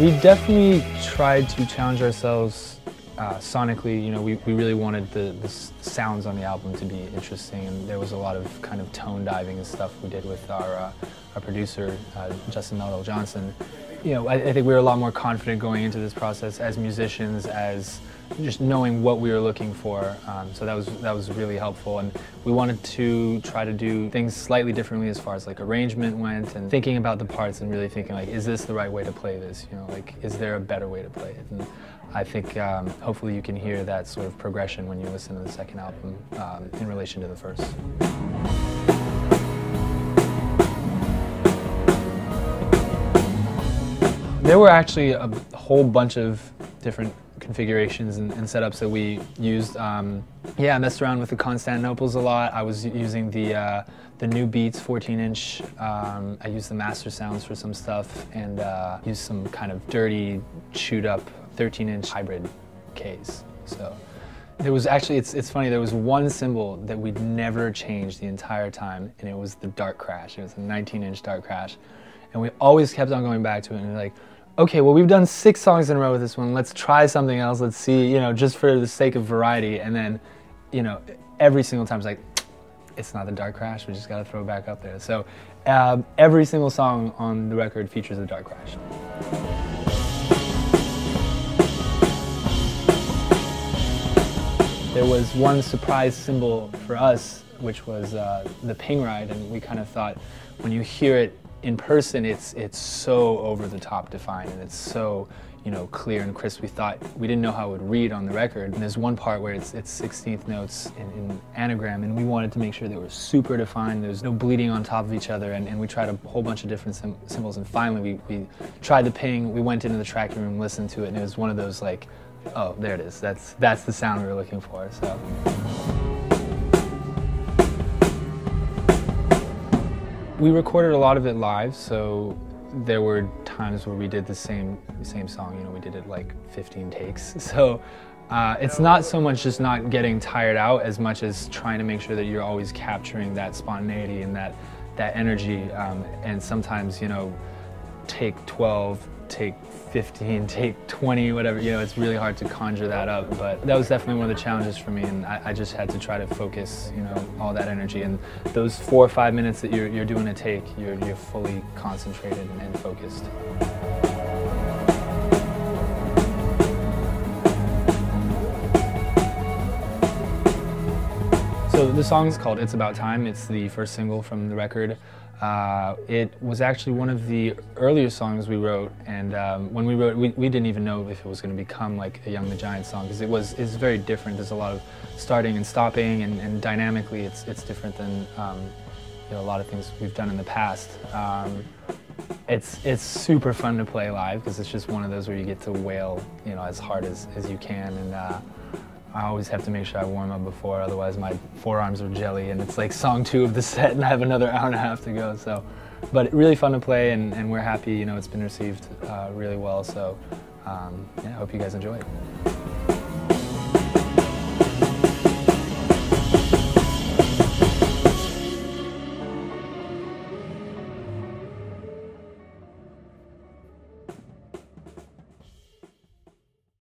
We definitely tried to challenge ourselves sonically. You know, we really wanted the sounds on the album to be interesting, and there was a lot of kind of tone diving and stuff we did with our producer, Justin Melville Johnson. You know, I think we were a lot more confident going into this process as musicians, as just knowing what we were looking for. So that was really helpful, and we wanted to try to do things slightly differently as far as like arrangement went, and thinking about the parts and really thinking like, is this the right way to play this? You know, like, is there a better way to play it? And I think hopefully you can hear that sort of progression when you listen to the second album in relation to the first. There were actually a whole bunch of different configurations and setups that we used. Yeah, I messed around with the Constantinoples a lot. I was using the new Beats 14-inch. I used the Master Sounds for some stuff, and used some kind of dirty, chewed up 13-inch hybrid Ks. So there was actually, it's funny, there was one cymbal that we'd never changed the entire time, and it was the Dark Crash. It was a 19-inch Dark Crash. And we always kept on going back to it, and like, okay, well, we've done 6 songs in a row with this one. Let's try something else. Let's see, you know, just for the sake of variety. And then, you know, every single time it's like, it's not the Dark Crash. We just got to throw it back up there. So every single song on the record features the Dark Crash. There was one surprise cymbal for us, which was the ping ride, and we kind of thought, when you hear it in person, it's so over the top defined, and it's so, you know, clear and crisp. We didn't know how it would read on the record. And there's one part where it's 16th notes in anagram, and we wanted to make sure they were super defined. There's no bleeding on top of each other, and we tried a whole bunch of different symbols. And finally, we tried the ping. We went into the tracking room, listened to it, and it was one of those like, oh, there it is. That's the sound we were looking for. So. We recorded a lot of it live, so there were times where we did the same song. You know, we did it like 15 takes. So it's not so much just not getting tired out as much as trying to make sure that you're always capturing that spontaneity and that energy. And sometimes, you know, take 12, take 15, take 20, whatever, you know, it's really hard to conjure that up. But that was definitely one of the challenges for me, and I just had to try to focus, you know, all that energy. And those 4 or 5 minutes that you're doing a take, you're fully concentrated and focused. So the song is called It's About Time. It's the first single from the record. It was actually one of the earlier songs we wrote, and when we wrote it, we didn't even know if it was going to become like a Young the Giant song, because it's very different. There's a lot of starting and stopping, and dynamically it's different than you know, a lot of things we've done in the past. It's super fun to play live, because it's just one of those where you get to wail, you know, as hard as you can, and I always have to make sure I warm up before, otherwise my forearms are jelly, and it's like song 2 of the set and I have another hour and a half to go. So, but really fun to play, and we're happy, you know, it's been received really well. So yeah, I hope you guys enjoy it.